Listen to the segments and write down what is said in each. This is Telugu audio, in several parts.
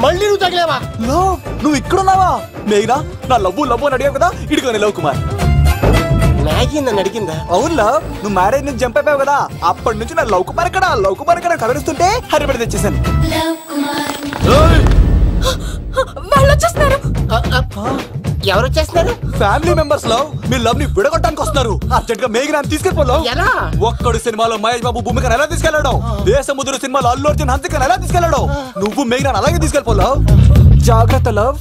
మళ్ళీ నువ్వు తగిలేవా? నువ్వు ఇక్కడున్నావా? మేఘనా నా లవ్వు అని అడిగావు కదా, ఇడికోని లవ్ కుమార్. మ్యాగీ నన్ను అడిగిందా? అవునులా, నువ్వు మ్యారేజ్ నుంచి జంప్ అయిపోయావు కదా, అప్పటి నుంచి నా లవ్ కుమార్ ఇక్కడ కలరిస్తుంటే హరిపడి తెచ్చేసాను. వాళ్ళు వచ్చేస్తున్నారు. ఎవరు వచ్చేస్తున్నారు? ఫ్యామిలీ మెంబర్స్ లో మీ లవ్ ని విడగొట్టడానికి వస్తున్నారు. అర్జెంట్ గా మేఘనాన్ని తీసుకెళ్ళిపోలో. ఎలా? ఒక్కడు సినిమాలో మహేష్ బాబు భూమికను ఎలా తీసుకెళ్లాడు, దేశముద్రు సినిమాలో అల్లు అర్జున్ హన్సికను ఎలా తీసుకెళ్లాడు, నువ్వు మేఘనాన్ని అలాగే తీసుకెళ్ళిపోలో. జాగ్రత్త లవ్.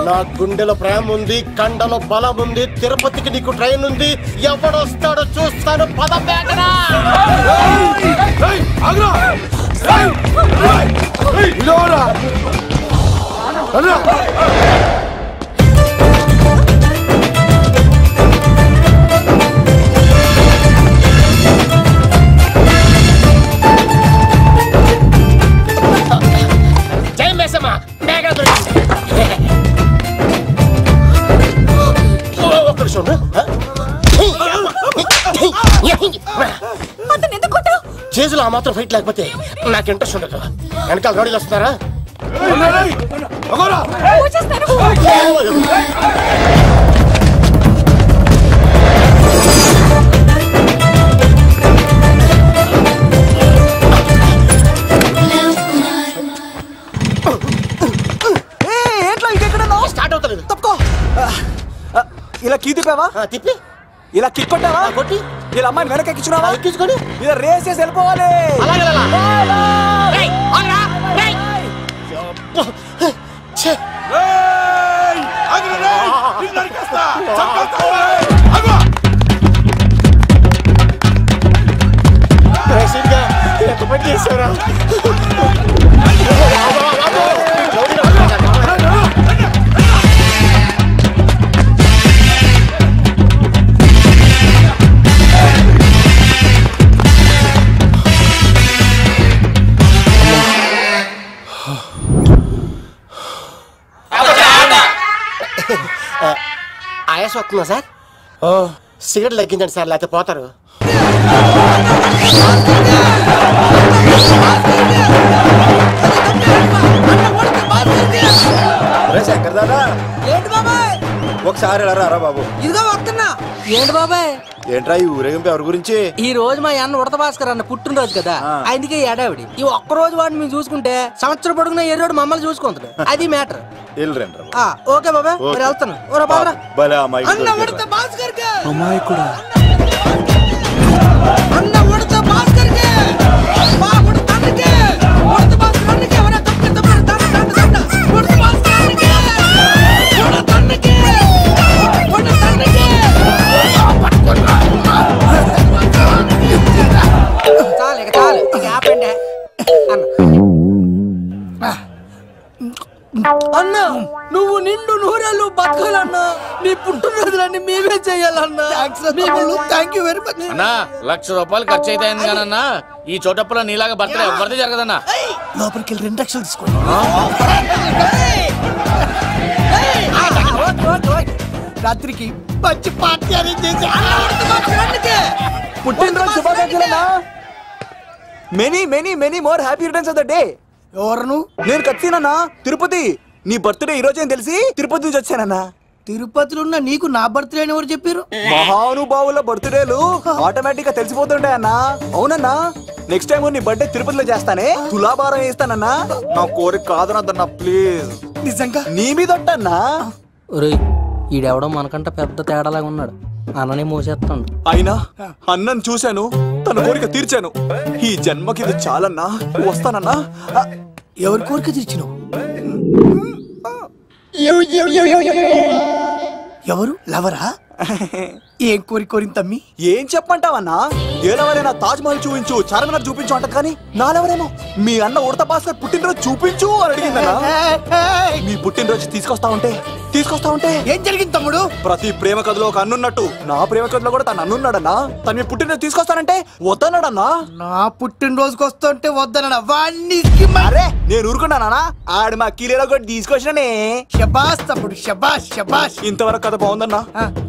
నా గుండెలో ప్రేమ ఉంది, కండలో బలం ఉంది, తిరుపతికి నీకు ట్రైన్ ఉంది, ఎవడొస్తాడో చూస్తాను. పద మేఘనా. జై మేసమ్మ, మేఘనా దొరికింది. ఒక్కడు చూడు. చేతులు ఆ మాత్రం ఫైట్ లేకపోతే నాకు ఇంట్రెస్ట్ ఉండదు. వెనకాల గాడీలు వస్తున్నారా? స్టార్ట్ అవుతలేదు. తప్పుకో. ఇలా కీ తిప్పావా? తిప్పి ఇలా కిక్ కొట్టావా? కొట్టి ఇలా అమ్మాయిని వెనక ఎక్కించున్నావా? ఎక్కించుకొని ఇలా రేస్ చేసి వెళ్ళిపోవాలి. ఎంత పని చేశారా? ఆయాస వస్తుందా సార్? సిగరెట్ లెక్కించండి సార్, లేకపోతే పోతారు. శంకర్ దాదా, ఏంటి బాబాయ్? ఒకసారి రా బాబు. ఇదిగో వస్తున్నా. ఏంటి బాబాయ్? ఏంట్రా ఈ ఊరేగింపు ఎవరి గురించి? ఈ రోజు మా అన్న ఉడత భాస్కర్ అన్న పుట్టినరోజు కదా, అందుకే ఏడావిడి. ఈ ఒక్కరోజు వాడిని మేము చూసుకుంటే సంవత్సరం పొడుగున ఏరోడు మమ్మల్ని చూసుకుంటాడు. అది మ్యాటర్. ఓకే బాబాయ్, మరి వెళ్తాను. అన్న ఉడత భాస్కర్ అమ్మాయి కూడా అన్న ఉడత భాస్కర్ మా ఉడత అన్నకే ఉడత భాస్కర్ అన్నకే ఎవరైనా తప్పితే ఉడత భాస్కర్ అన్నకే ఉడత అన్నకే ఉడత అన్నకే. చాలు ఇక ఆపండి అన్న. నువ్వు నిండు నూరేళ్ళు బతకాలన్నా, నీ పుట్టినరోజులన్నీ మేమే చెయ్యాలన్నా. థ్యాంక్ యూ వెరీ మచ్ అన్నా. 1,00,000 రూపాయలు ఖర్చు అవుతాయని కానన్నా ఈ చోటప్పులో నీలాగా బర్త్డే ఎవరిది జరగదన్నా. లోపలికి వెళ్ళి 2 లక్షలు తీసుకోండి. రాత్రికి మంచి పార్టీ అరేంజ్ చేసి పుట్టినరోజు శుభాకాంక్షలన్నా. Many many many more happy returns of the day. ఎవరు? నేను కత్తినన్నా, తిరుపతి. నీ బర్త్డే ఈ రోజే తెలిసి తిరుపతి నుంచి వచ్చానన్నా. తిరుపతిలో ఉన్న నీకు నా బర్త్డే అని ఎవరు చెప్పారు? మహానుభావుల బర్త్డేలు ఆటోమేటిక్ గా తెలిసిపోతుంటాయన్నా. అవునన్నా, నెక్స్ట్ టైం నీ బర్త్డే తిరుపతిలో చేస్తానే, తులాభారం వేస్తానన్నా. నా కోరిక కాదనద్దన్నా, ప్లీజ్. నిజంగా నీ మీద అన్నా. ఈడెవడో మనకంట పెద్ద తేడాలాగా ఉన్నాడు. అన్ననే మోసేస్తాడు. అయినా అన్నను చూశాను, తన కోరిక తీర్చాను. ఈ జన్మకి ఇది చాలన్నా, వస్తానన్నా. ఎవరి కోరిక తీర్చినావు? ఎవరు? లవరా? ఏం కోరిన తమ్మి? ఏం చెప్పంటావన్నా? ఏలవరైనా తాజ్ మహల్ చూపించు, చార్మినార్ చూపించు అంట, కానీ నాలెవరేమో మీ అన్న ఉడత భాస్కర్ పుట్టినరోజు చూపించు అని అడిగిందన్నా. మీ పుట్టినరోజు తీసుకొస్తా ఉంటే తీసుకొస్తా ఉంటే ఏం జరిగింది తమ్ముడు? ప్రతి ప్రేమ కథలో ఒక అన్నున్నట్టు నా ప్రేమ కథలో కూడా తను అన్నున్నాడన్నా. తను మీ పుట్టినరోజు తీసుకొస్తానంటే వద్దన్నాడన్నా. నా పుట్టినరోజుకి వస్తుంటే వద్దన వాడిని. అరే నేను ఊరుకున్నానా? ఆడు మా కీలేలో కూడా తీసుకొచ్చిననే. శబాష్ తమ్ముడు, శబాష్ శబాష్. ఇంతవరకు కథ బాగుందన్నా,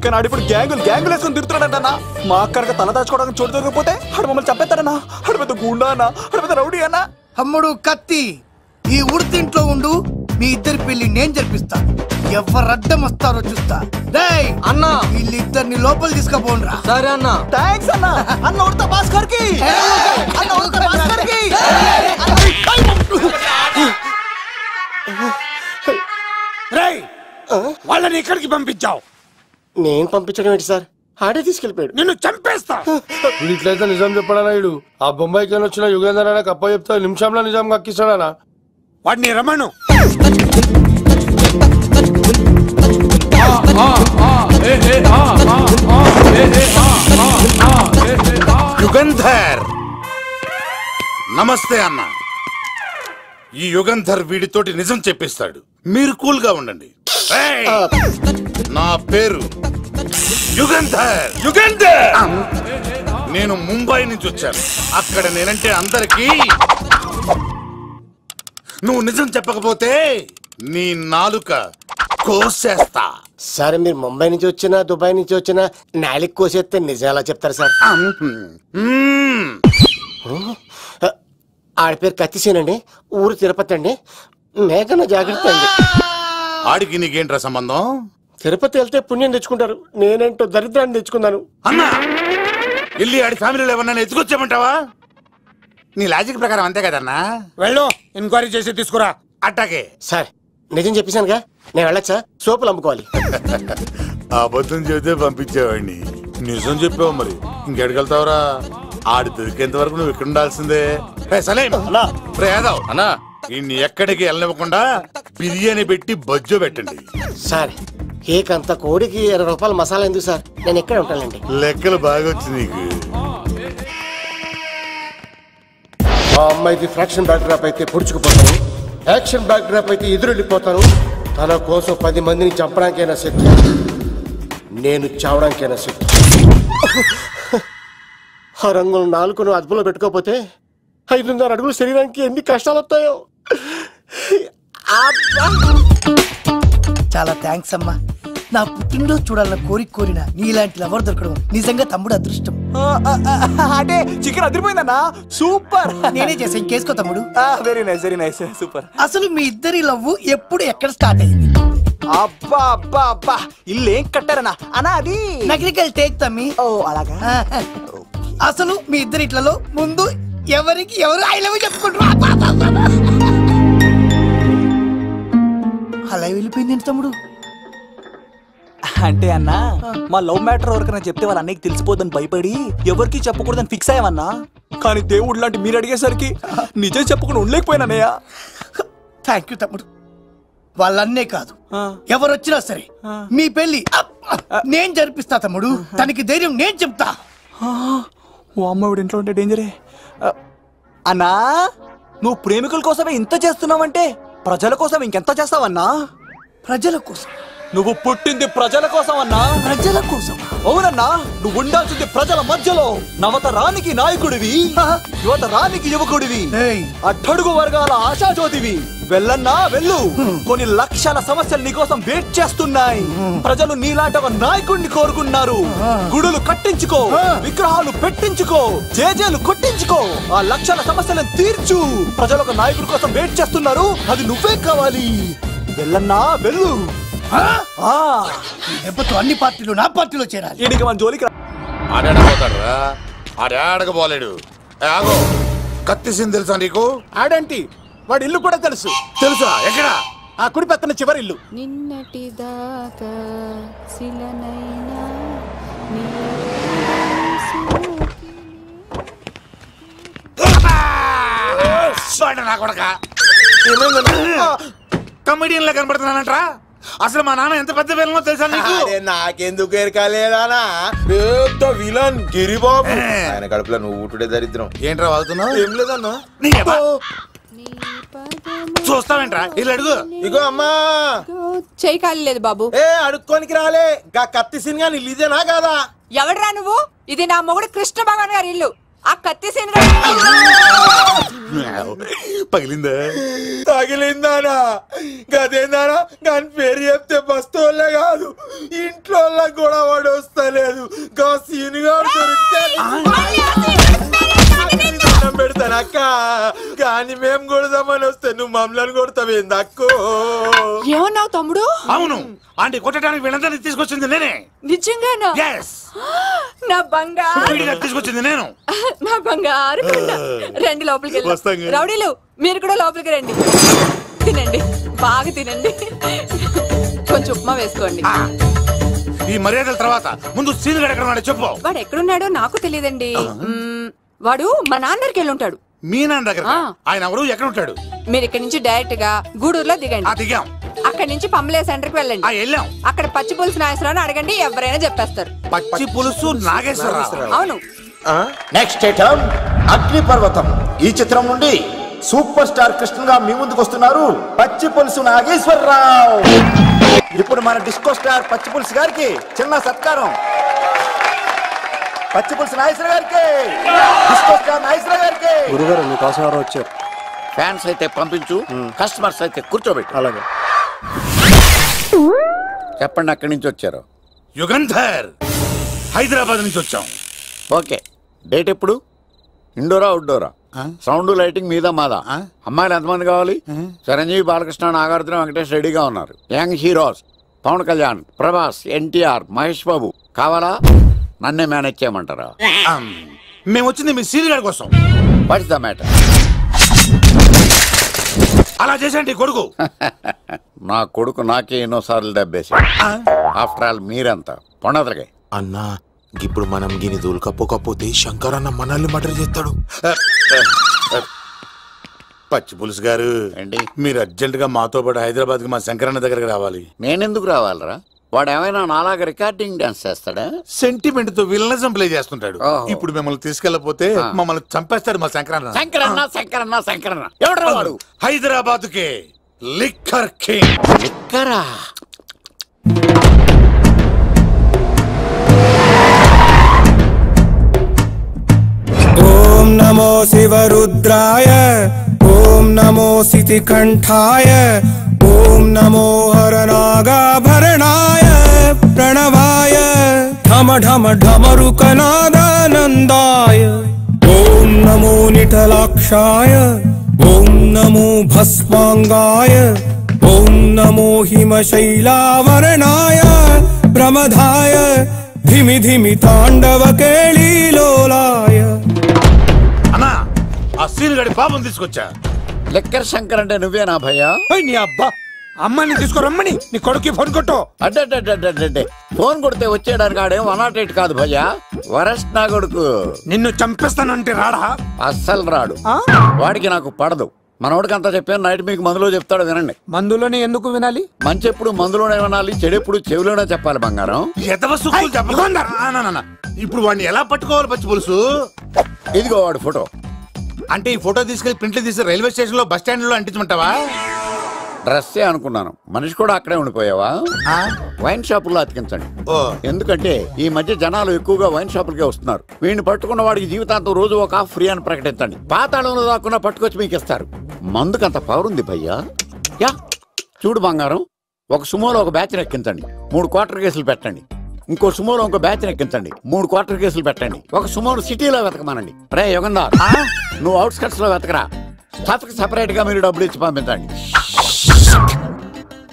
కానీ ఆడు ఇప్పుడు గ్యాంగులు వేసుకుని తిరుగుతున్నాడన్నా. మా అక్కడికి తల దాచుకోవడానికి చోటు దొరికిపోతే ఆడు మమ్మల్ని చంపేస్తాడన్నా. ఆడు పెద్ద గుండా అన్నా, ఆడు పెద్ద రౌడీ అన్నా. తమ్ముడు కత్తి, ఈ ఉడితింట్లో ఉండు, మీ ఇద్దరి పెళ్లి నేను జరిపిస్తా. ఎవరడ్డం వస్తారో చూస్తా. డేయ్ అన్నా, వీళ్ళిద్దరిని లోపల తీసుకుపోండ్రా. సరే అన్నా. థాంక్స్ అన్నా. అన్న ఉడతా భాస్కర్ కి, అన్న ఉడతా భాస్కర్ కి. రేయ్, వాళ్ళని ఎక్కడికి పంపించావు? నేను పంపించడం ఏంటి సార్? ఆడే తీసుకెళ్ళిపోయాడు. నిన్ను చంపేస్తా. ఇట్లయితే నిజం చెప్పడానా? ఇడు ఆ బొంబాయికి వచ్చిన యుగేందర్ అనే కప్ప చెప్తా నిమిషంలో నిజం కక్కిస్తాడా? వాడిని రమణు. యుగంధర్, నమస్తే అన్న. ఈ యుగంధర్ వీడితోటి నిజం చెప్పిస్తాడు, మీరు కూల్ గా ఉండండి. నా పేరు యుగంధర్. యుగంధర్, నేను ముంబై నుంచి వచ్చాను. అక్కడ నేనంటే అందరికీ. నువ్వు నిజం చెప్పకపోతే నీ నాలుక కోసేస్తా. సార్ మీరు ముంబై నుంచి వచ్చినా దుబాయ్ నుంచి వచ్చినా నాలిక్ కోసేస్తే నిజం ఎలా చెప్తారు సార్? ఆడి పేరు కత్తిసేనండి, ఊరు తిరుపతి అండి. మేఘన జాగ్రత్త అండి. ఆడికి నీకేంట్రా సంబంధం? తిరుపతి వెళ్తే పుణ్యం తెచ్చుకుంటారు, నేనేంటో దరిద్రాన్ని తెచ్చుకున్నాను. అన్నా, వెళ్ళి ఆడి ఫ్యామిలీలో ఎవరన్నా ఎత్తుకొచ్చామంటావా? నీ లాజిక్ ప్రకారం అంతే కదన్నా. వెళ్ళు, ఎంక్వైరీ చేసి తీసుకురా. అట్టాకే సార్ నిజం చెప్పేశానుగా, నేను వెళ్ళొచ్చా? సోపులు అమ్ముకోవాలి. అబద్ధం చెబితే పంపించేవాడిని, నిజం చెప్పావు మరి ఇంకెడగలుగుతావురా? ఆడి దొరికేంత వరకు నువ్వు ఇక్కడ ఉండాల్సిందే. అన్నా, ఇన్ని ఎక్కడికి వెళ్ళనివ్వకుండా బిర్యానీ పెట్టి బజ్జో పెట్టండి. సార్ కేకంత కోడికి 20 రూపాయలు మసాలా ఎందుకు సార్? నేను ఎక్కడ ఉంటానండి. లెక్కలు బాగా వచ్చి నీకు. మా అమ్మాయిది ఫ్రాక్షన్ బ్యాక్ డ్రాప్ అయితే పొడుచుకుపోతాను, యాక్షన్ బ్యాక్ డ్రాప్ అయితే ఎదురెళ్ళిపోతాను. తన కోసం 10 మందిని చంపడానికైనా సిద్ధం, నేను చావడానికైనా సిద్ధం. ఆ రంగులు 4 అదుపులో పెట్టుకోకపోతే 5.5 అడుగుల శరీరానికి ఎన్ని కష్టాలు వస్తాయో. చాలా థ్యాంక్స్ అమ్మా. నా పుట్టినరోజు చూడాలన్న కోరిన నీలాంటి లవర్ దొరకడం నిజంగా తమ్ముడు అదృష్టం. అంటే చికెన్ అదిరిపోయిందన్నా, సూపర్. నేనే చేసా, ఇంకేసుకో తమ్ముడు. Very nice, very nice, super. అసలు మీ ఇద్దరి లవ్ ఎప్పుడు ఎక్కడ స్టార్ట్ అయింది? అబ్బా అబ్బా అబ్బా, ఇల్లు ఏం కట్టారన్నా అన్నా? అది నగరికల్ టేక్ తమ్మి. ఓ అలాగా. అసలు మీ ఇద్దరి ఇట్లలో ముందు ఎవరికి ఎవరు ఐ లవ్ చెప్పుకుంటారు? అలా వెళ్ళిపోయింది తమ్ముడు. అంటే అన్నా, మా లవ్ మ్యాటర్ ఎవరికైనా చెప్తే వాళ్ళ అన్నయ్యకి తెలిసిపోద్దని భయపడి ఎవరికి చెప్పకూడదని ఫిక్స్ అయ్యామన్నా. కానీ దేవుడు లాంటి మీరు అడిగేసరికి నిజం చెప్పకుండా ఉండలేకపోయినానయ్య. థ్యాంక్ యూ తమ్ముడు. వాళ్ళన్నే కాదు, ఎవరొచ్చినా సరే మీ పెళ్లి నేను జరిపిస్తా తమ్ముడు. తనకి ధైర్యం నేను చెప్తా. ఓ అమ్మవిడి ఇంట్లో ఉంటే డేంజరే. అన్నా, నువ్వు ప్రేమికుల కోసమే ఇంత చేస్తున్నావంటే ప్రజల కోసం ఇంకెంత చేస్తావన్నా? ప్రజల కోసం. నువ్వు పుట్టింది ప్రజల కోసం అన్నా. ప్రజల కోసం? అవునన్నా, నువ్వు ఉండాల్సింది ప్రజల మధ్యలో. నవతరానికి నాయకుడివి, యువతరానికి యువకుడివి, అట్టడుగు వర్గాల ఆశాజ్యోతివి. వెళ్ళన్నా వెళ్ళు, కొన్ని లక్షల సమస్యలు నీకోసం వెయిట్ చేస్తున్నాయి. ప్రజలు నీలాంటి ఒక నాయకుడిని కోరుకున్నారు. గుడులు కట్టించుకో, విగ్రహాలు పెట్టించుకో, జేజేలు కొట్టించుకో, ఆ లక్షల సమస్యలను తీర్చు. ప్రజలు ఒక నాయకుడి కోసం వెయిట్ చేస్తున్నారు, అది నువ్వే కావాలి. వెళ్ళన్నా వెళ్ళు. దెబ్బతో అన్ని పార్టీలు నా పార్టీలో చేరాలి. ఈడికి మన జోలికి ఆడపోతాడురా, ఆడకపోలేడు. ఆగో, కత్తిసింది తెలుసా నీకు? ఆడంటి వాడి ఇల్లు కూడా తెలుసు. తెలుసా? ఎక్కడ? ఆ కుడి పక్కన చివరి ఇల్లు. నిన్నటి దాకా శిలనైనా కమెడియన్ లా కనబడుతున్నానంట్రా. అసలు మా నాన్న ఎంత పెద్ద విలనో తెలుసా నీకు? నాకెందుకు ఎరకాలేదానా? పెద్ద విలన్ గిరిబాబు. ఆయన కడుపులో నువ్వు ఊటుడే దరిద్రం. ఏంట్రా వాగుతున్నావు? ఏం లేదన్నా. చూస్తావేంట్రా? ఇల్లు అడుగు. ఇగో అమ్మా, చెయ్యి ఖాళీ లేదు బాబు. అడుక్కోనికి రాలే గా కత్తి సినిమా ఇదేనా కాదా? ఎవడరా నువ్వు? ఇది నా మొగుడు కృష్ణ భగవాన్ గారి ఇల్లు. ఆ కత్తి సీన్ పగిలిందా? తగిలిందానా? గదేందానా? దాని పేరు చెప్తే బస్తోళ్ళే కాదు ఇంట్లో కూడా వాడు వస్తలేదు. గా సీనుగా దొరికితే పెడతాను అక్క. కానీ మేము కొడదామని వస్తే నువ్వు మమ్మల్ని కొడతావేంది అక్కో? ఏమన్నావు తమ్ముడు? అవును, ఆంటీ కొట్టడానికి వీళ్ళందరినీ తీసుకొచ్చింది నేనే. నిజంగానా? నా బంగారు తీసుకొచ్చింది నేను. నా బంగారు రండి లోపలికి వెళ్ళి. రౌడీలు మీరు కూడా లోపలికి రండి. తినండి, బాగా తినండి. కొంచెం ఉప్మా వేసుకోండి. ఈ మర్యాదల తర్వాత ముందు సీన్ ఎక్కడ ఉన్నాడో చెప్పు. వాడు ఎక్కడున్నాడో నాకు తెలియదండి. వాడు మా నాన్న దగ్గరికి వెళ్ళి ఉంటాడు. మీ నాన్న దగ్గర? ఆయన ఎవరు, ఎక్కడ ఉంటాడు? మీరు ఇక్కడ నుంచి డైరెక్ట్ గా గూడూరులో దిగండి. దిగాం. అక్కడ నుంచి పంబలే సెంటర్ కి వెళ్ళండి. వెళ్ళాం. అక్కడ పచ్చి పులుసు నాగేశ్వరరావు అడగండి, ఎవరైనా చెప్పేస్తారు. పచ్చి పులుసు నాగేశ్వరరావు? అవును. నెక్స్ట్ ఐటమ్ అగ్నిపర్వతం. ఈ చిత్రం నుండి సూపర్ స్టార్ కృష్ణగా మీ ముందుకు వస్తున్నారు పచ్చి పులుసు నాగేశ్వరరావు. ఇప్పుడు మన డిస్కో స్టార్ పచ్చి పులుసు గారికి చిన్న సత్కారం. పచ్చి పులుసు నాగేశ్వర గారికి, డిస్కో స్టార్ నాగేశ్వర గారికి. గురుగారు మీకోసం ఎవరు వచ్చారు? ఫ్యాన్స్ అయితే పంపించు, కస్టమర్స్ అయితే కూర్చోబెట్టు. అలాగే. చెప్పండి, అక్కడి నుంచి వచ్చారు? యుగంధర్, హైదరాబాద్ నుంచి వచ్చాం. ఓకే, డేట్ ఎప్పుడు? ఇండోరా అవుట్డోరా? సౌండ్ లైటింగ్ మీద మాదా? అమ్మాయిలు ఎంతమంది కావాలి? చిరంజీవి, బాలకృష్ణ, నాగార్జున, వెంకటేష్ రెడీగా ఉన్నారు. యంగ్ హీరోస్ పవన్ కళ్యాణ్, ప్రభాస్, ఎన్టీఆర్, మహేష్ బాబు కావాలా? నన్నే మేనేజ్ చేయమంటారా? మేము వచ్చింది మీ సీన్ గారి కోసం. What's the matter? అలా చేసేంటి కొడుకు? నా కొడుకు నాకే ఎన్నోసార్లు దెబ్బేసి. ఆఫ్టర్ ఆల్ మీరంతా పొండదలకే. అన్నా ఇప్పుడు మనం గిని దూలకపోతే శంకర్ అన్న మనల్ని మర్డర్ చేస్తాడు. పచ్చి పులుసు గారు, మీరు అర్జెంట్ గా మాతో పాటు హైదరాబాద్ కి మా శంకరన్న దగ్గరకు రావాలి. నేనెందుకు రావాలరా? వాడు ఏమైనా నాలాగా రికార్డింగ్ డాన్స్ చేస్తాడా? సెంటిమెంట్ తో విలనిజం ప్లే చేస్తుంటాడు. ఇప్పుడు మిమ్మల్ని తీసుకెళ్లపోతే మమ్మల్ని చంపేస్తాడు మా శంకరన్న. శంకరన్న శంకరన్న శంకరన్న ఎవడరా వాడు? హైదరాబాద్ కే లిక్కర్ కింగ్. లిక్కరా? ఓం నమో శివరుద్రాయ, ఓం నమో సితికంఠాయ, ఓం నమో హరనాగాభరణాయ ప్రణవాయ ఢమ ఢమ ఢమరుకనాదానందాయ. ఓం నమో నిఠలాక్షాయ, ఓం నమో భస్మాంగాయ, ఓం నమో హిమశైలావరణాయ ప్రమదాయ ధిమి ధిమి తాండవ కేళీలోలాయ. అన్నా, ఆ సీన్ గడి పాపం తీసుకొచ్చా. లిక్కర్ శంకర్ అంటే నువ్వేనా భయ్యా? నీ అబ్బా, అమ్మాయిని తీసుకురమ్మని నీ కొడుకు ఫోన్ కొట్టు. అడ్డే ఫోన్ కొడితే వచ్చేయడానికి ఆడేం 108 కాదు భయ్యా, వరస్ట్ నా కొడుకు. నిన్ను చంపేస్తానంటే రాడా? అస్సలు రాడు. వాడికి నాకు పడదు. మనోడికి అంతా చెప్పాను, నైట్ మీకు మందులో చెప్తాడు వినండి. మందులోనే ఎందుకు వినాలి? మంచి ఎప్పుడు మందులోనే వినాలి, చెడు ఎప్పుడు చెవిలోనే చెప్పాలి బంగారం. ఇప్పుడు వాడిని ఎలా పట్టుకోవాలి పచ్చి పులుసు? ఇదిగో వాడు ఫోటో. అంటే ఈ ఫోటో తీసుకెళ్లి ప్రింట్లు తీసి రైల్వే స్టేషన్ లో బస్ స్టాండ్ లో అంటించమంటావా? డ్రెస్సే అనుకున్నాను, మనిషి కూడా అక్కడే ఉండిపోయావా? వైన్ షాపుల్లో అతికించండి. ఎందుకంటే ఈ మధ్య జనాలు ఎక్కువగా వైన్ షాపులకే వస్తున్నారు. వీడిని పట్టుకున్న వాడికి జీవితాంతం రోజు ఒక ఆఫ్ ఫ్రీ అని ప్రకటించండి. పాతాళంలో దాక్కున్నా పట్టుకొచ్చి మీకు ఇస్తారు. మందుకంత పవర్ ఉంది భయ్యా. యా చూడు బంగారం, ఒక సుమోలో ఒక బ్యాచ్ ఎక్కించండి, 3 క్వార్టర్ కేసులు పెట్టండి. ఇంకో సుమోలో ఇంకో బ్యాచ్ ఎక్కించండి, 3 క్వార్టర్ కేసులు పెట్టండి. ఒక సుమోను సిటీలో వెతకమానండి. రే యుగంధర్, నువ్వు అవుట్స్కట్స్ లో వెతకరా. స్టాఫ్కి సెపరేట్ గా మీరు డబ్బులు ఇచ్చి పంపించండి.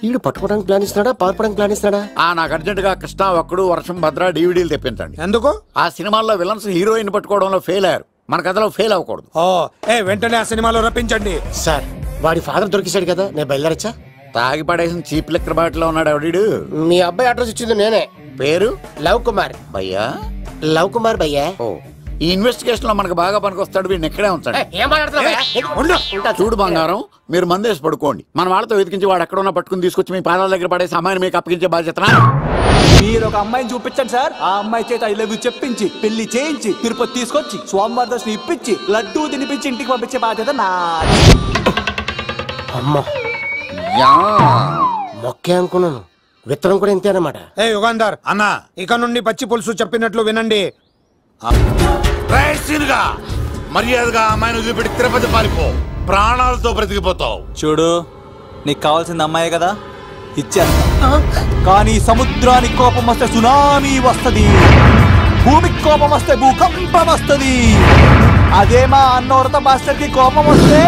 వీడు పట్టుకోవడానికి ప్లాన్ ఇస్తున్నాడా, పాల్పడానికి ప్లాన్ ఇస్తున్నాడా? నాకు అర్జెంట్ గా కృష్ణ, ఒక్కడు, వర్షం, భద్ర డివిడీలు తెప్పించండి. ఎందుకు? ఆ సినిమాల్లో విలన్స్ హీరోయిన్ పట్టుకోవడంలో ఫెయిల్ అయ్యారు, మన కథలో ఫెయిల్ అవ్వకూడదు. వెంటనే ఆ సినిమాలో రప్పించండి. సార్, వాడి ఫాదర్ దొరికేశాడు కదా, నేను బయలుదేరచ్చా? తాగి పడేసిన చీప్ లిక్కర్ బాటిల్ లో ఉన్నాడు ఎవడీడు? మీ అబ్బాయి అడ్రస్ ఇచ్చింది నేనే. పేరు? లవ్ కుమార్ భయ్యా. లవ్ కుమార్ భయ్యా. ఈ ఇన్వెస్టిగేషన్ లో మనకు బాగా పనికొస్తాడు, వీడిని ఎక్కడే ఉంచండి. చూడు బంగారం, మీరు మందేసి పడుకోండి. మన వాళ్ళతో వెతికించి వాడు ఎక్కడ ఉన్నా పట్టుకుని తీసుకొచ్చి మీ పాదాల దగ్గర పడేసి అమ్మాయిని మీకు అప్పగించే బాధ్యత. మీరు ఒక అమ్మాయిని చూపించండి సార్. ఆ అమ్మాయి చేత ఐ లవ్ యూ చెప్పించి పెళ్లి చేయించి తిరుపతి తీసుకొచ్చి స్వామివారి దర్శనం ఇప్పించి లడ్డూ తినిపించి ఇంటికి పంపించే బాధ్యత నాది. అమ్మా, మొక్కే అనుకున్నాను, విత్తనం కూడా ఇంతే అన్నమాట. ఏ యుగాంధర్ అన్నా, ఇక నుండి పచ్చి పులుసు చెప్పినట్లు వినండి. మర్యాదగా అమ్మాయిని వదిలిపెట్టి తిరుపతి పారిపో, ప్రాణాలతో బ్రతికిపోతావు. చూడు, నీకు కావాల్సింది అమ్మాయి కదా, ఇచ్చేస్తా. కానీ సముద్రానికి కోపం వస్తే సునామీ వస్తది, భూమికి కోపం వస్తే భూకంపం వస్తది. అదే మా అన్నవరత మాస్టర్ కి కోపం వస్తే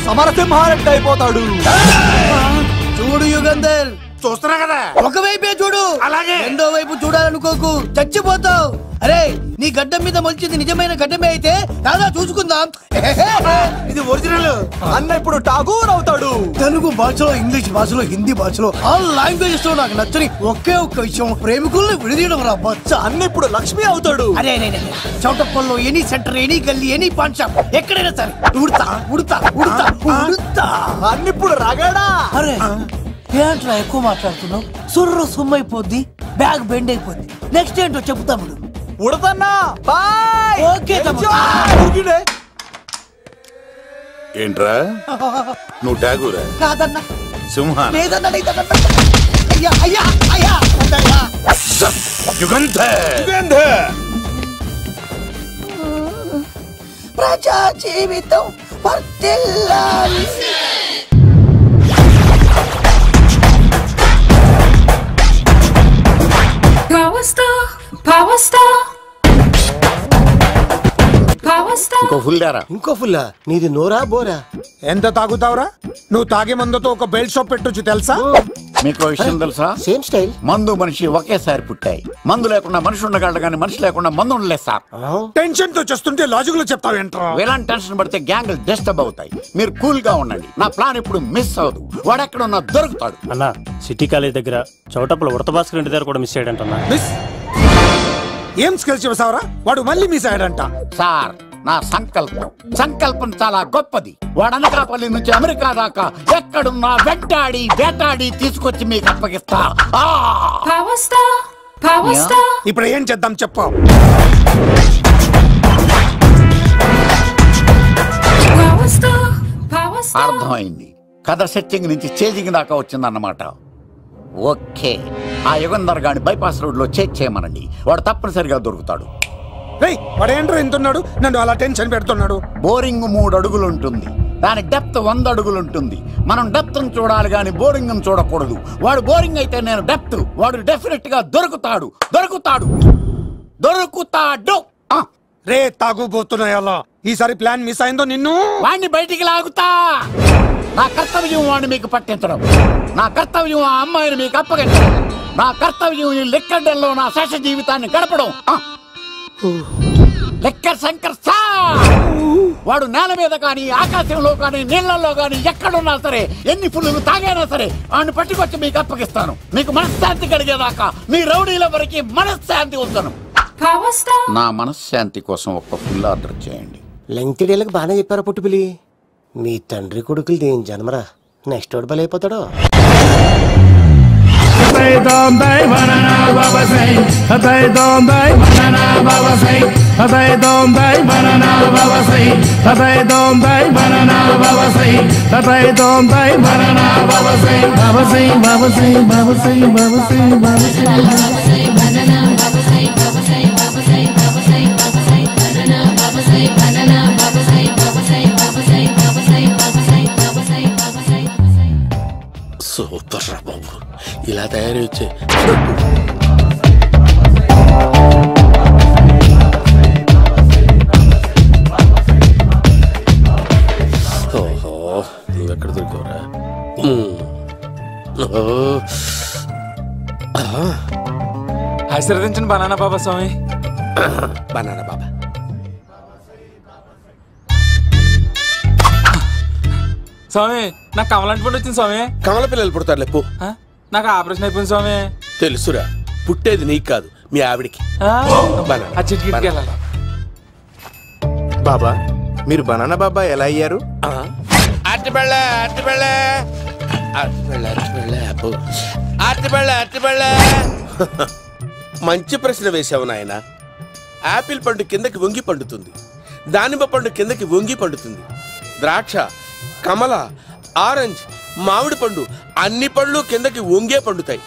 సమరసింహారెడ్డి అయిపోతాడు. చూడు యుగంధర్, చూస్తున్నా కదా, ఒకవైపే చూడు, అలాగే రెండో వైపు చూడాలనుకోకు, చచ్చిపోతావు. అరే, నీ గడ్డం మీద మొలిచింది నిజమైన గడ్డమే అయితే రాదా చూసుకుందాం. ఇది ఒరిజినల్. అన్న ఇప్పుడు ఠాగూర్ అవుతాడు. తెలుగు భాషలో, ఇంగ్లీష్ భాషలో, హిందీ భాషలో ఆల్ లాంగ్వేజెస్ లో నాకు నచ్చని ఒకే ఒక్క విషయం, ప్రేమికుల్ని విడదీయడం రా బచ్చ. అన్న ఇప్పుడు లక్ష్మి అవుతాడు. అరే చౌటప్పల్లో ఎనీ సెంటర్, ఎనీ గల్లీ, ఎనీ పాన్ షాప్, ఎక్కడైనా సరే ఉడతా ఉడతా ఉడతా ఉడతా. అన్న ఇప్పుడు రాగాడా. అరే ఏంట్రా ఎక్కువ మాట్లాడుతున్నావు? సుర్రు సుమ్మైపోద్ది, బ్యాగ్ బెండ్ అయిపోద్ది. నెక్స్ట్ ఏంటో చెప్తాము. ఉడతన్నా బాయ్. ఓకే ఏంట్రా నువ్వు ఠాగూరా? కాదన్నా, సింహా? లేదన్నా, లేదన్నా. అయ్యా అయ్యా అయ్యా యుగంధర్, ప్రజా జీవితం వర్ధిల్లాలి. ఇంకో ఫుల్ దారా? ఇంకో ఫుల్లా? నీది నోరా బోరా? ఎంత తాగుతావురా? నువ్వు తాగే మందుతో ఒక బెల్ట్ షాప్ పెట్టొచ్చు తెలుసా? మీకు విషయం తెలుసా? Same style. మందు మనిషి ఒకేసారి పుట్టాయి. మందు లేకుండా మనిషి ఉండగలడు కానీ మనిషి లేకుండా మందు ఉండలేదు సార్. టెన్షన్ తో చేస్తుంటే లాజిక్ లో చెప్తావేంట్రా? ఎలాంటి టెన్షన్ పడితే గ్యాంగ్లు డిస్టర్బ్ అవుతాయి. మీరు కూల్ గా ఉండండి. నా ప్లాన్ ఇప్పుడు మిస్ అవ్వదు. వాడెక్కడ ఉన్నా దొరుకుతాడు. అన్న, సిటీ కాలేజ్ దగ్గర చౌటప్పుల ఉడత భాస్కర్ ఇంటి దగ్గర కూడా మిస్ అయ్యాడంట. మిస్ ఏం స్కిల్స్ చేసావరా? వాడు మళ్ళీ మిస్ అయ్యాడంట. సార్, నా సంకల్పం చాలా గొప్పది. వాడు అనకాపల్లి నుంచి అమెరికా దాకా ఎక్కడున్నా వెంటాడి వేటాడి తీసుకొచ్చి మీకు అప్పగిస్తా. ఇప్పుడు ఏం చేద్దాం చెప్పు. అర్థమైంది. కథ సెట్టింగ్ నుంచి చేజింగ్ దాకా వచ్చిందన్నమాట. ఓకే, ఆ యుగంధర్ గాని బైపాస్ రోడ్ లో చేజ్ చేయమనండి. వాడు తప్పనిసరిగా దొరుకుతాడు. వాడేంట్రో ఎంతున్నాడు, నన్ను అలా టెన్షన్ పెడుతున్నాడు. బోరింగ్ 3 అడుగులు ఉంటుంది, దాని డెప్త్ 100 అడుగులు ఉంటుంది. మనం డెప్త్ చూడాలి గాని బోరింగ్ చూడకూడదు. వాడు బోరింగ్ అయితే నేను డెప్త్. వాడు డెఫినెట్ గా దొరుకుతాడు. రే తాగుబోతున్నాయా? ఈసారి ప్లాన్ మిస్ అయిందో నిన్ను వాడిని బయటికి లాగుతా. నా కర్తవ్యం వాడిని మీకు పట్టించడం. నా కర్తవ్యం ఆ అమ్మాయిని మీకు అప్పగించడం. నా కర్తవ్యం ఈ లెక్కడ్డల్లో నా శేష జీవితాన్ని గడపడం. లెక్కర్ శంకర్ సార్, వాడు నేల మీద కానీ ఆకాశంలో కానీ నీళ్లలో కానీ ఎక్కడున్నా సరే, ఎన్ని ఫుల్లు తాగైనా సరే వాడిని పట్టుకొచ్చి మీకు అప్పగిస్తాను. మీకు మనశ్శాంతి కలిగేదాకా మీ రౌడీల వరకు మనశ్శాంతి ఉంచను. నా మనశ్శాంతి కోసం ఒక ఫుల్ ఆర్డర్ చేయండి. లెంగ్త్ డేలకు బాగానే చెప్పారా పుట్టుపిలి? మీ తండ్రి కొడుకులు దేని జన్మరా, నెక్స్ట్ వాడు బలైపోతాడో. సూపర్ రా బాబు, ఇలా తయారీ వచ్చే. ఓహో, నువ్వెక్కడ దొరికావురా? ఆశీర్వదించండి బనానా బాబా స్వామి. బనానా బాబా, స్వామి నాకు కమలాంటి పుట్టి వచ్చింది స్వామి. కమల పిల్లలు పుడతారు లేపు. నాకు ఆపరేషన్ అయిపోయింది స్వామి. తెలుసురా, పుట్టేది నీకు కాదు మీ ఆవిడికి. బాబా, మీరు బనానా బాబా ఎలా అయ్యారు? మంచి ప్రశ్న వేశావు నాయన. ఆపిల్ పండు కిందకి వంగి పండుతుంది, దానిమ్మ పండు కిందకి వంగి పండుతుంది, ద్రాక్ష, కమల, ఆరెంజ్ మామిడి పండు అన్ని పండ్లు కిందకి వంగే పండుతాయి,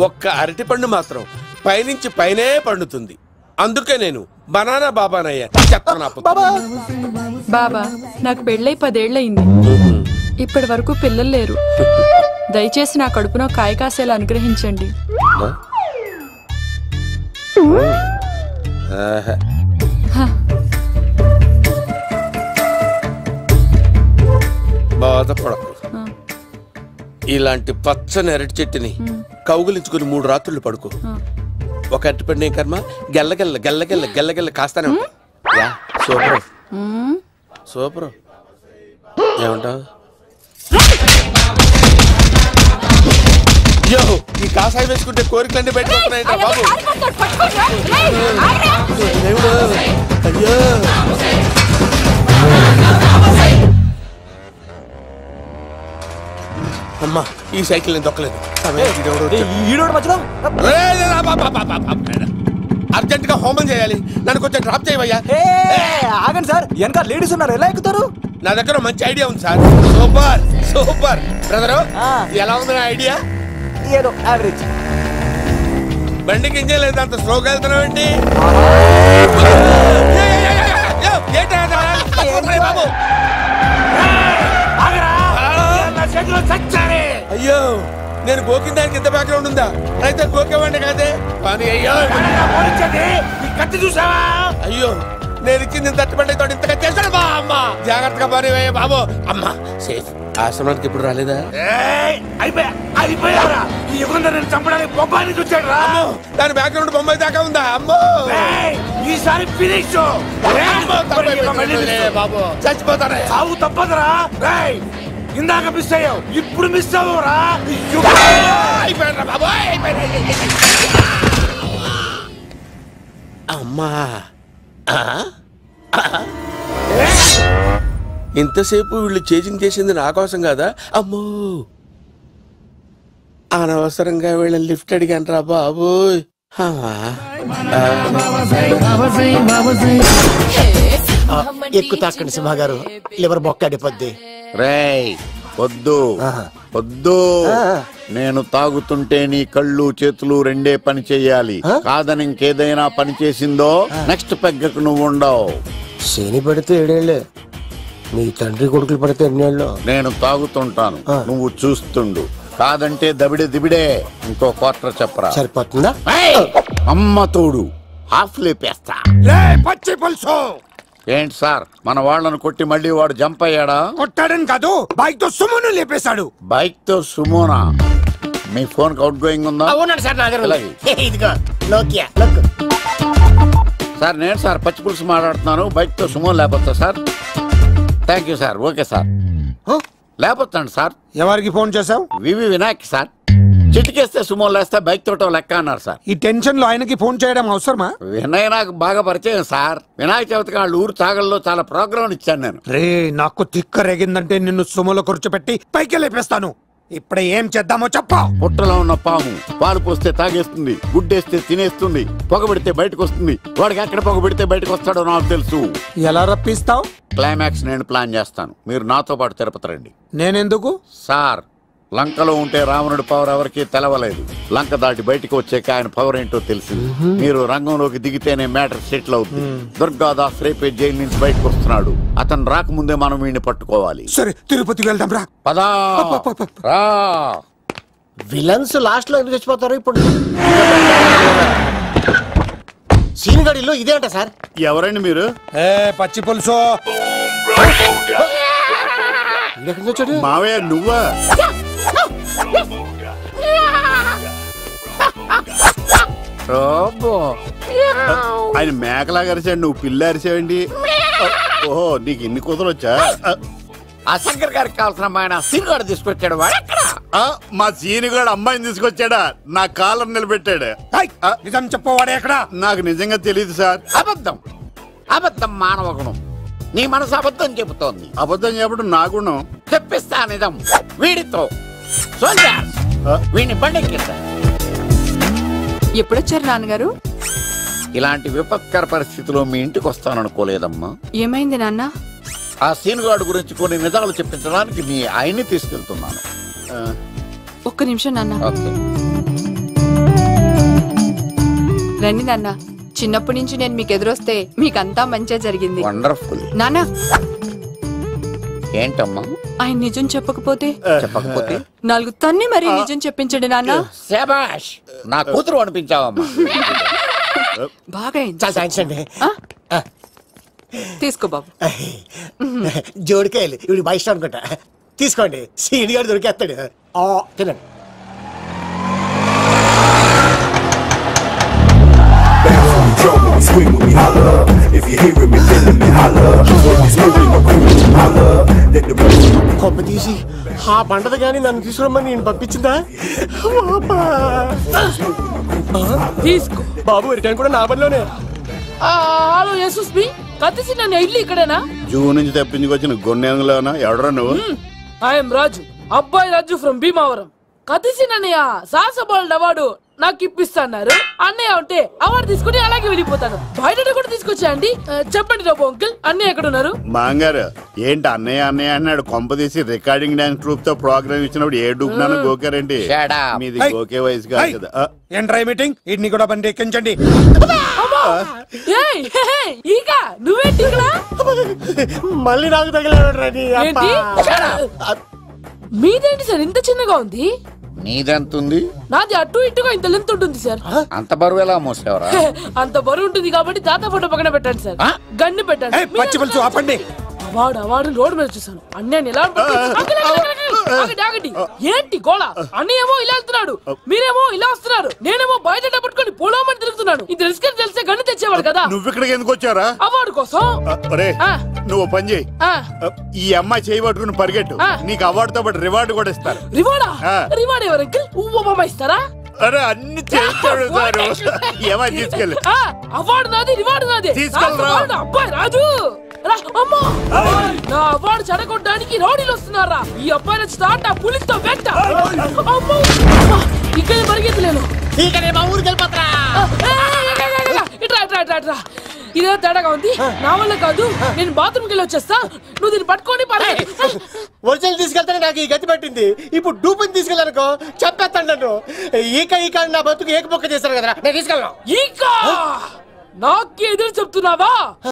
ఒక్క అరటి పండు మాత్రం పైనుంచి పైనే పండుతుంది. అందుకే నేను బనానా బాబానయ్యా. బాబా నాకు పెళ్ళై 10 ఏళ్ళయింది. ఇప్పటి వరకు పిల్లలు లేరు. దయచేసి నా కడుపునో కాయ కాసేలా అనుగ్రహించండి. బాధపడకు. ఇలాంటి పచ్చని అరటి చెట్టుని కౌగులించుకుని 3 రాత్రులు పడుకో. ఒక అరటి పండు ఏం కర్మ గెల్లగెల్ల గెల్లగెల్ల గెల్లగెల్ల కాస్తానే ఉంటాయి. Super super. ఏమంటావు? యో ఈ కాసాయి వేసుకుంటే కోరికలన్నీ బయటకు వస్తున్నాయంట బాబు. అయ్యో అమ్మా ఈ సైకిల్ నేను దొక్కలేదు. అర్జెంట్ గా హోమం చేయాలి, నన్ను కొంచెం డ్రాప్ చేయవయ్యా. ఆగండి సార్, వెనక లేడీస్ ఉన్నారు, ఎలా ఎక్కుతారు? నా దగ్గర మంచి ఐడియా ఉంది సార్. Super super brother. ఎలా ఉంది నా ఐడియా? ఏదో యావరేజ్. బండికి ఇంజన్ లేదు, అంత స్లోగా వెళ్తున్నావు ఏంటి? బాబు అయ్యో నేను గోకిన దానికి ఇంత బ్యాక్గ్రౌండ్ ఉందా? అయితే గోకేవాడిని కాదే. అయ్యో కత్తి చూసావా? అయ్యో నేను ఇచ్చింది తట్టుబడి తోటి ఇంతగా చేశాడు బా అమ్మ. జాగ్రత్తగా పని బాబు. అమ్మ సేఫ్. ఆశ్రమానికి ఇప్పుడు రాలేదా? చంపడానికి బొమ్మాయిని చూచాడు రా. దాని బ్యాక్గ్రౌండ్ బొమ్మాయి దాకా ఉందా? అమ్మో ఈసారి ఫినిష్. బాబు చచ్చిపోతానే. సాగు తప్పదురా. ఇందాక మిస్ అయ్యావు, ఇప్పుడు మిస్ అవ్వరా. అమ్మా ఇంతసేపు వీళ్ళు చేజింగ్ చేసింది నా కోసం కాదా? అమ్మో అనవసరంగా వీళ్ళని లిఫ్ట్ అడిగాను రా బాబు. ఎక్కు తాకండి సింహ గారు, లివర్ బొక్కడిపోద్ది. రేయ్ వద్దు వద్దు, నేను తాగుతుంటే నీ కళ్ళు చేతులు రెండే పని చెయ్యాలి. కాదని ఇంకేదైనా పని చేసిందో నెక్స్ట్ పెగ్గకు నువ్వు ఉండవు. శని పడితే 7 ఏళ్ళే, మీ తండ్రి కొడుకులు పడితే 8 ఏళ్ళు. నేను తాగుతుంటాను, నువ్వు చూస్తుండు. కాదంటే దబిడే దిబిడే. ఇంకో క్వార్టర్ చెప్పరా? సరిపోతుందా? అమ్మ తోడు హాఫ్ లేపేస్తా. పచ్చి పులుసు. ఏంటి సార్, మన వాళ్ళను కొట్టి మళ్ళీ వాడు జంప్ అయ్యాడా? కొట్టాడని కాదు, బైక్ తో సుమోను లేపేశాడు. బైక్ తో సుమోనా? మీ ఫోన్ అవుట్ గోయింగ్ ఉందా? సార్ నేను సార్ పచ్చి పులుసు మాట్లాడుతున్నాను. బైక్ తో సుమో లేకపోతా sir? Thank you sir. Okay sir, లేకపోతాను సార్. ఎవరికి ఫోన్ చేసావు? వివి వినాయక్ సార్. చిటికేస్తే సుమో లేస్తే బైక్ తోటో లెక్క అన్నారు సార్. ఈ టెన్షన్ లో ఆయనకి ఫోన్ చేయడం అవసరమా? వినయ్ నాకు బాగా పరిచయం సార్. వినాయక చవితికి వాళ్ళ ఊరు చాగల్లో చాలా ప్రోగ్రాం ఇచ్చాను నేను. రే నాకు తిక్క రేగిందంటే నిన్ను సుమోలో కూర్చోపెట్టి పైకి లేపేస్తాను. ఇప్పుడే ఏం చేద్దామో చెప్పా. పుట్టలో ఉన్న పాము పాలు పోస్తే తాగేస్తుంది, గుడ్డేస్తే తినేస్తుంది, పొగబెడితే బయటకు వస్తుంది. వాడికి ఎక్కడ పొగబెడితే బయటకు వస్తాడో నాకు తెలుసు. ఎలా రప్పిస్తావు? క్లైమాక్స్ నేను ప్లాన్ చేస్తాను, మీరు నాతో పాటు తిరుపతి రండి. నేనెందుకు? సార్ లంకలో ఉంటే రావణుడి పవర్ ఎవరికి తెలవలేదు. లంక దాటి బయటకు వచ్చాక ఆయన పవర్ ఏంటో తెలిసింది. మీరు రంగంలోకి దిగితేనే మ్యాటర్ సెటిల్ అవుతుంది. దుర్గాదాస్ రేపే జైలు నుంచి బయటకు వస్తున్నాడు. అతను రాకముందే మనం వీడిని పట్టుకోవాలి. సరే తిరుపతికి వెళ్దాం రా. పదా రా. విలన్స్ లాస్ట్ లో ఎందుకు చచ్చిపోతారు? ఇప్పుడు సీనిగడిలో ఇదే అంట సార్. ఎవరండి మీరు? పచ్చి పులుసు. మావయ్య నువ్వా? ఆయన మేకలాగా అరిచాడు, నువ్వు పిల్ల అరిచావండి. ఓహో నీకు ఇన్ని కూతురు వచ్చా? ఆ శంకర్ గారికి కావాల్సిన అమ్మాయి సీనుగాడు తీసుకొచ్చాడు. మా సీనుగాడు అమ్మాయిని తీసుకొచ్చాడా? నా కాలర్ నిలబెట్టాడు. నిజం చెప్పవాడే ఎక్కడ? నాకు నిజంగా తెలియదు సార్. అబద్ధం అబద్ధం మానవ గుణం. నీ మనసు అబద్ధం చెబుతోంది. అబద్ధం చెప్పడం నా గుణం. చెప్పిస్తా నిజం. వీడితో వీడిని బండెక్కిస్తా. ఎప్పుడొచ్చారు నాన్నగారు? ఇలాంటి విపత్కర పరిస్థితిలో మీ ఇంటికి వస్తాననుకోలేదమ్మా. ఏమైంది నాన్న? ఆ సీనుగాడు గురించి కొన్ని నిజాలు చెప్పించడానికి మీ ఆయన్ని తీసుకెళ్తున్నాను. ఒక్క నిమిషం నాన్న. రండి నాన్న. చిన్నప్పటి నుంచి నేను మీకు ఎదురొస్తే మీకంతా మంచిగా జరిగింది. వండర్ఫుల్. నాన్న ఏంటమ్మా? ఆయన నిజం చెప్పకపోతే 4 తన్ని మరీ నిజం చెప్పించండి నాన్న. శభాష్, నా కూతురు అనిపించావమ్మా. బాగా తీసుకో బాబు. జోడికాయలు ఇవి బాగా ఇష్టం అనుకుంటా. తీసుకోండి, సీని గారు దొరికేస్తాడు. తినండి. కొమ్మ తీసి ఆ పంటది కానీ నన్ను తీసుకురమ్మని నేను పంపించిందా? తీసుకో బాబు, రిటర్న్ కూడా నా పనిలోనే. హలో యశస్వి, కత్తిసి నన్ను ఇల్లు ఇక్కడేనా? జూ నుంచి తప్పించుకొచ్చిన గొన్నెంగులోనా? ఎవడరా నువ్వు? ఐఎమ్ రాజు, అబ్బాయి రాజు ఫ్రమ్ భీమావరం. కత్తిసి నన్నయ్య సాహసబాలుడు అవార్డు నాకు ఇప్పిస్తాన్నారు. అన్నయ్య ఉంటే అవార్డు తీసుకుని అలాగే వెళ్ళిపోతాను. బయట కూడా తీసుకొచ్చాయండి. చెప్పండి రాబు అంకుల్, అన్నయ్య ఎక్కడ ఉన్నారు? మాంగారు ఏంటి అన్నయ్య అన్నయ్య అన్నాడు? కొంప తీసి రికార్డింగ్ డాన్స్ గ్రూప్ తో ప్రోగ్రామ్ ఇచ్చినప్పుడు ఏ డూబ్నాను గోకారండి? మీది గోకే వయసు కాదు కదా. ఏంట్రై మీటింగ్? ఇడ్ని కూడా బండి ఎక్కించండి. ఈక నువ్వేంటి ఇక్కడ? మళ్ళీ నాకు తగిలాడు. మీదేంటి సార్ ఇంత చిన్నగా ఉంది? నీదెంతుంది? నాది అటు ఇటుగా ఇంత లెంత్ ఉంటుంది సార్. అంత బరువు ఎలా మోసేవరా? అంత బరువు ఉంటుంది కాబట్టి తాత ఫోటో పక్కన పెట్టండి సార్. గన్ను పెట్టండి. పచ్చి పులుసు ఆపండి. అవార్డు రోడ్డు మీద చూసాను. అన్నయ్య ఎలా ఏంటి గోళ? అన్నయ్యేమో ఇలా వెళ్తున్నాడు, మీరేమో ఇలా వస్తున్నారు, నేనేమో బయట పట్టుకొని పొలమని తిరుగుతున్నాను. ఇది రిస్క్ తెలిస్తే గన్ను తెచ్చేవాడు కదా. నువ్వు ఇక్కడికి ఎందుకు వచ్చారా? అవార్డు కోసం. నువ్వు పని చేయి, ఈ అమ్మాయి చేయి పట్టుకుని పరిగెట్టు. నీకు అవార్డుతో పాటు రివార్డు కూడా ఇస్తారు. రివార్డా? రివార్డు ఎవరు అంకిల్? ఉవ్వమ్మ ఇస్తారా? అరే అన్ని చేస్తాడు సార్. ఏమని తీసుకెళ్ళి అవార్డు నాది, రివార్డు నాది. తీసుకెళ్ళరా అబ్బాయి రాజు. నా అవార్డు చెడగొట్టడానికి రౌడీలు వస్తున్నారా? ఈ అబ్బాయి స్టార్ట్ పులితో వెంట. ఇక్కడ పరిగెత్తలేను. ఇదే తేడాగా ఉంది. నా వల్ల కాదు, నేను బాత్రూమ్కి వెళ్ళి వచ్చేస్తా. నువ్వు దీన్ని పట్టుకొని ఒరిజినల్ తీసుకెళ్తానే నాకు ఈ గతి పట్టింది. ఇప్పుడు డూపుని తీసుకెళ్ళానుకో చెప్పేస్తాను నన్ను. ఈక నా బతుకు ఏక పొక్క చేశారు కదా, నేను తీసుకెళ్ళను. ఈక నాకే ఎదురు చెప్తున్నావా?